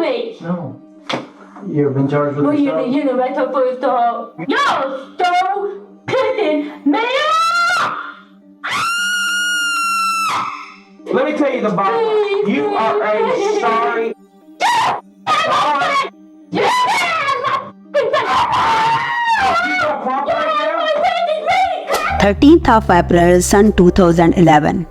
me. No. You've been charged with Well, assault. you know, that's supposed to. Y'all so pissing me off! Let me tell you the bottom line. You are a sorry. You don't cooperate now? 13th of April सन 2011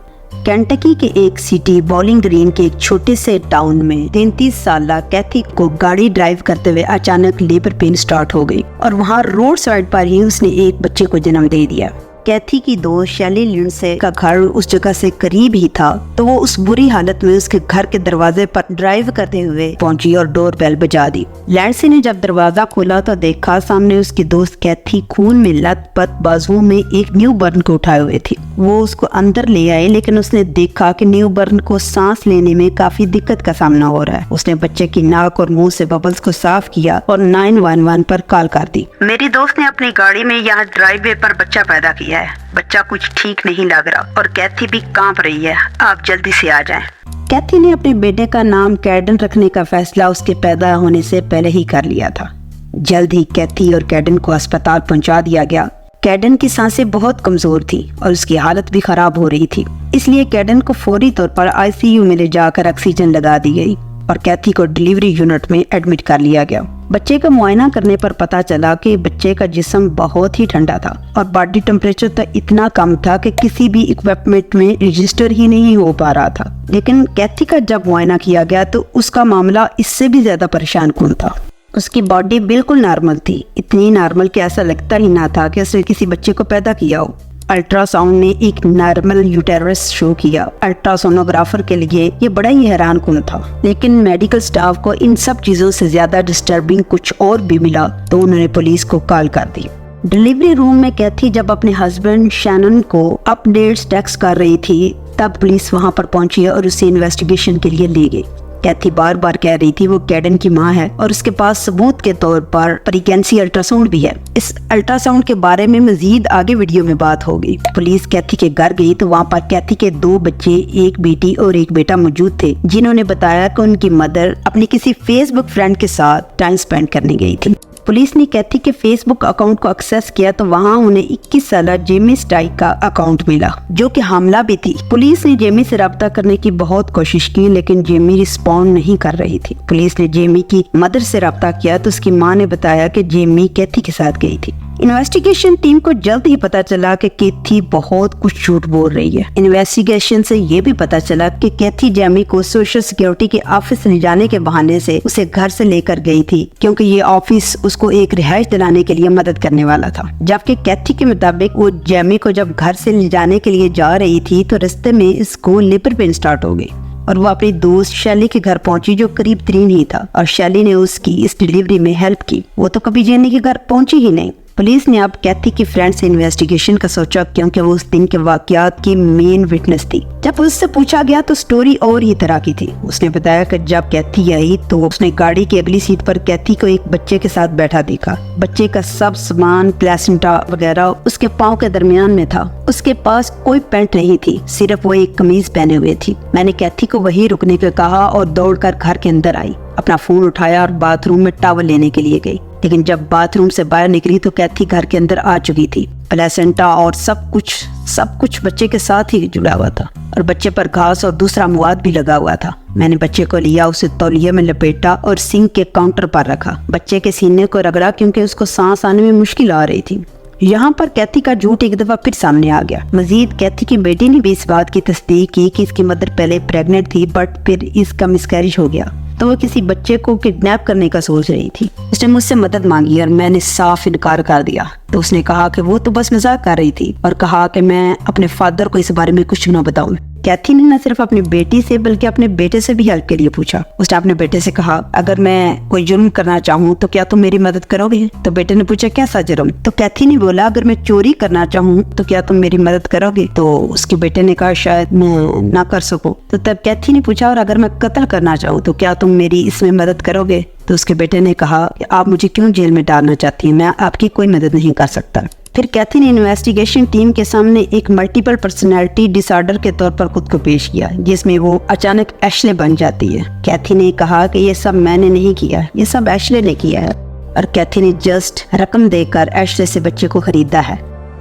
Kentucky के एक city bowling green के एक छोटे से town में 33 साल कैथी को गाड़ी ड्राइव करते हुए अचानक लेबर पेन स्टार्ट हो गई और वहाँ रोड साइड पर ही उसने एक बच्चे को जन्म दे दिया। कैथी की दोस्त शैली लिंडसे का घर उस जगह से करीब ही था, तो वो उस बुरी हालत में उसके घर के दरवाजे पर ड्राइव करते हुए पहुंची और डोर बेल बजा दी। लिंडसे ने जब दरवाजा खोला तो देखा सामने उसकी दोस्त कैथी खून में लथपथ बाजुओं में एक न्यू बर्न को उठाए हुए थी। वो उसको अंदर ले आए, लेकिन उसने देखा कि न्यू बर्न को सांस लेने में काफी दिक्कत का सामना हो रहा है। उसने बच्चे की नाक और मुंह से बबल्स को साफ किया और 911 पर कॉल कर दी। मेरी दोस्त ने अपनी गाड़ी में यहाँ ड्राइववे पर बच्चा पैदा किया है। बच्चा कुछ ठीक नहीं लग रहा और कैथी भी कांप रही है, आप जल्दी से आ जाएं। कैथी ने अपने बेटे का नाम कैडन रखने का फैसला उसके पैदा होने से पहले ही कर लिया था। जल्द ही कैथी और कैडन को अस्पताल पहुंचा दिया गया। कैडन की सांसें बहुत कमजोर थी और उसकी हालत भी खराब हो रही थी, इसलिए कैडन को फौरी तौर पर आईसीयू में ले जाकर ऑक्सीजन लगा दी गई और कैथी को डिलीवरी यूनिट में एडमिट कर लिया गया। बच्चे का मुआयना करने पर पता चला कि बच्चे का जिस्म बहुत ही ठंडा था और बॉडी टेम्परेचर तो इतना कम था कि किसी भी इक्विपमेंट में रजिस्टर ही नहीं हो पा रहा था। लेकिन कैथी का जब मुआयना किया गया तो उसका मामला इससे भी ज्यादा परेशान कुन था। उसकी बॉडी बिल्कुल नॉर्मल थी, इतनी नॉर्मल कि ऐसा लगता ही ना था कि उसने किसी बच्चे को पैदा किया हो। अल्ट्रासाउंड ने एक नॉर्मल यूटेरस शो किया। अल्ट्रासोनोग्राफर के लिए ये बड़ा ही हैरान कुन था, लेकिन मेडिकल स्टाफ को इन सब चीजों से ज्यादा डिस्टर्बिंग कुछ और भी मिला, तो उन्होंने पुलिस को कॉल कर दी। डिलीवरी रूम में कैथी जब अपने हस्बैंड शैनन को अपडेट्स टेक्स्ट कर रही थी, तब पुलिस वहां पर पहुंची और उसे इन्वेस्टिगेशन के लिए ले गई। कैथी बार बार कह रही थी वो कैडन की मां है और उसके पास सबूत के तौर पर प्रेगनेंसी अल्ट्रासाउंड भी है। इस अल्ट्रासाउंड के बारे में मजीद आगे वीडियो में बात होगी। पुलिस कैथी के घर गई तो वहाँ पर कैथी के 2 बच्चे, एक बेटी और एक बेटा मौजूद थे, जिन्होंने बताया कि उनकी मदर अपनी किसी फेसबुक फ्रेंड के साथ टाइम स्पेंड करने गई थी। पुलिस ने कैथी के फेसबुक अकाउंट को एक्सेस किया तो वहाँ उन्हें 21 साल जेमी स्टाइक का अकाउंट मिला, जो कि हामला भी थी। पुलिस ने जेमी से रब्ता करने की बहुत कोशिश की, लेकिन जेमी रिस्पॉन्ड नहीं कर रही थी। पुलिस ने जेमी की मदर से रब्ता किया तो उसकी मां ने बताया कि जेमी कैथी के साथ गई थी। इन्वेस्टिगेशन टीम को जल्द ही पता चला कि कैथी बहुत कुछ झूठ बोल रही है। इन्वेस्टिगेशन से ये भी पता चला कि कैथी जेमी को सोशल सिक्योरिटी के ऑफिस ले जाने के बहाने से उसे घर से लेकर गई थी, क्योंकि ये ऑफिस उसको एक रिहाइश दिलाने के लिए मदद करने वाला था। जबकि कैथी के मुताबिक वो जेमी को जब घर से ले जाने के लिए जा रही थी तो रास्ते में इसको लेबर पेन स्टार्ट हो गई और वो अपनी दोस्त शैली के घर पहुंची, जो करीब 3 ही था, और शैली ने उसकी इस डिलीवरी में हेल्प की। वो तो कभी जेनी के घर पहुंची ही नहीं। पुलिस ने अब कैथी की फ्रेंड से इन्वेस्टिगेशन का सोचा, क्योंकि वो उस दिन के वाकयात की मेन विटनेस थी। जब उससे पूछा गया तो स्टोरी और ही तरह की थी। उसने बताया कि जब कैथी आई तो उसने गाड़ी की अगली सीट पर कैथी को एक बच्चे के साथ बैठा देखा। बच्चे का सब सामान, प्लेसेंटा वगैरह उसके पाँव के दरमियान में था। उसके पास कोई पैंट नहीं थी, सिर्फ वो एक कमीज पहने हुए थी। मैंने कैथी को वहीं रुकने को कहा और दौड़कर घर के अंदर आई, अपना फोन उठाया और बाथरूम में टॉवल लेने के लिए गई। लेकिन जब बाथरूम से बाहर निकली तो कैथी घर के अंदर आ चुकी थी। प्लेसेंटा और सब कुछ बच्चे के साथ ही जुड़ा हुआ था और बच्चे पर घास और दूसरा मवाद भी लगा हुआ था। मैंने बच्चे को लिया, उसे तौलिया में लपेटा और सिंक के काउंटर पर रखा। बच्चे के सीने को रगड़ा, क्योंकि उसको सांस आने में मुश्किल आ रही थी। यहाँ पर कैथी का झूठ एक दफा फिर सामने आ गया। मजीद कैथी की बेटी ने भी इस बात की तस्दीक की कि इसकी मदर पहले प्रेग्नेंट थी, बट फिर इसका मिसकैरेज हो गया, तो वो किसी बच्चे को किडनैप करने का सोच रही थी। उसने मुझसे मदद मांगी और मैंने साफ इनकार कर दिया। तो उसने कहा कि वो तो बस मजाक कर रही थी और कहा कि मैं अपने फादर को इस बारे में कुछ न बताऊं। कैथी ने न सिर्फ अपनी बेटी से बल्कि अपने बेटे से भी हेल्प के लिए पूछा। उसने अपने बेटे से कहा, अगर मैं कोई जुर्म करना चाहूँ तो क्या तुम मेरी मदद करोगे? तो बेटे ने पूछा, कैसा जुर्म? तो कैथी ने बोला, अगर मैं चोरी करना चाहूँ तो क्या तुम मेरी मदद करोगे? तो उसके बेटे ने कहा, शायद मैं ना कर सकूं। तो तब कैथी ने पूछा, और अगर मैं कत्ल करना चाहूँ तो क्या तुम मेरी इसमें मदद करोगे? तो उसके बेटे ने कहा, आप मुझे क्यों जेल में डालना चाहती हैं? मैं आपकी कोई मदद नहीं कर सकता। फिर कैथी ने इन्वेस्टिगेशन टीम के सामने एक मल्टीपल पर्सनैलिटी डिसऑर्डर के तौर पर खुद को पेश किया, जिसमें वो अचानक एशले बन जाती है। कैथी ने कहा कि ये सब मैंने नहीं किया, ये सब एशले ने किया है, और कैथी ने जस्ट रकम देकर एशले से बच्चे को खरीदा है।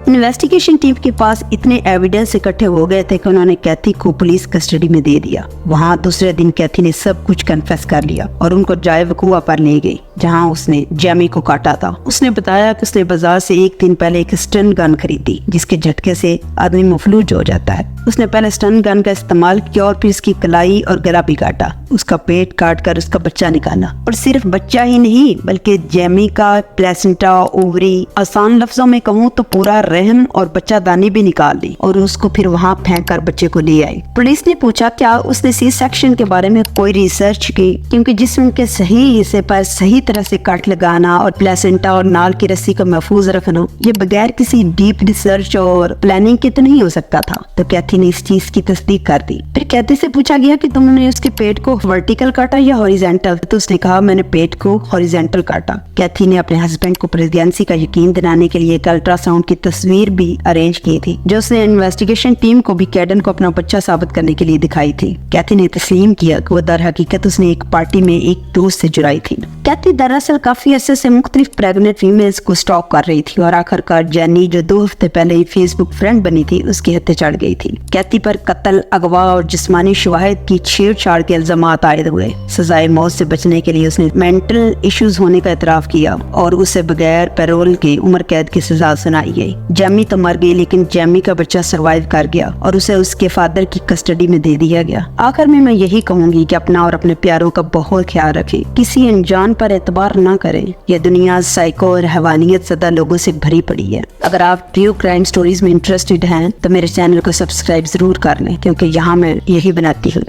इन्वेस्टिगेशन टीम के पास इतने एविडेंस इकट्ठे हो गए थे कि उन्होंने कैथी को पुलिस कस्टडी में दे दिया। वहाँ दूसरे दिन कैथी ने सब कुछ कन्फेस कर लिया और उनको जाए वकुआ पर ले गई, जहाँ उसने जैमी को काटा था। उसने बताया कि उसने बाजार से एक दिन पहले एक स्टन गन खरीदी, जिसके झटके से आदमी मफलूज हो जाता है। उसने पहले स्टन गन का इस्तेमाल किया और फिर उसकी कलाई और गला भी काटा, उसका पेट काट कर उसका बच्चा निकाला। और सिर्फ बच्चा ही नहीं, बल्कि जैमी का प्लेसेंटा, ओवरी, आसान लफ्जों में कहूँ तो पूरा रहम और बच्चादानी भी निकाल ली और उसको फिर वहाँ फेंक कर बच्चे को ले आई। पुलिस ने पूछा क्या उसने सी सेक्शन के बारे में कोई रिसर्च की, क्योंकि जिस्म के सही हिस्से पर सही तरह से कट लगाना और प्लेसेंटा और नाल की रस्सी को महफूज रखना, ये बगैर किसी डीप रिसर्च और प्लानिंग के तो नहीं हो सकता था। तो कैथी ने इस चीज की तस्दीक कर दी। फिर कैथी से पूछा गया कि तुमने उसके पेट को वर्टिकल काटा या हॉरिजॉन्टल, तो उसने कहा मैंने पेट को हॉरिजॉन्टल काटा। कैथी ने अपने हस्बैंड को प्रेगनेंसी का यकीन दिलाने के लिए एक अल्ट्रासाउंड की तस्वीर भी अरेंज की थी, जो उसने इन्वेस्टिगेशन टीम को भी कैडन को अपना बच्चा साबित करने के लिए दिखाई थी। कैथी ने तस्लीम किया कि वो दर हकीकत उसने एक पार्टी में एक दोस्त से जुड़ाई थी। कैथी दरअसल काफी अरसे से मुख्तलिफ प्रेग्नेंट फीमेल्स को स्टॉक कर रही थी और आखिरकार जेनी, जो 2 हफ्ते पहले ही फेसबुक फ्रेंड बनी थी, उसके हत्थे चढ़ गई थी। कैथी पर कत्ल, अगवा और जिस्मानी शवाहिद की छेड़छाड़ के इल्जामात आयद हुए। सजाए मौत से बचने के लिए उसने मेंटल इश्यूज होने का इतराफ किया और उसे बगैर पैरोल के उम्र कैद की सजा सुनाई गई। जैमी तो मर गई, लेकिन जैमी का बच्चा सरवाइव कर गया और उसे उसके फादर की कस्टडी में दे दिया गया। आखिर में मैं यही कहूंगी कि अपना और अपने प्यारों का बहुत ख्याल रखें, किसी अनजान पर एतबार न करें। यह दुनिया साइको और हैवानियत ज़दा लोगों से भरी पड़ी है। अगर आप ट्रू क्राइम स्टोरीज में इंटरेस्टेड हैं तो मेरे चैनल को सब्सक्राइब जरूर कर लें, क्योंकि यहाँ मैं यही बनाती हूँ।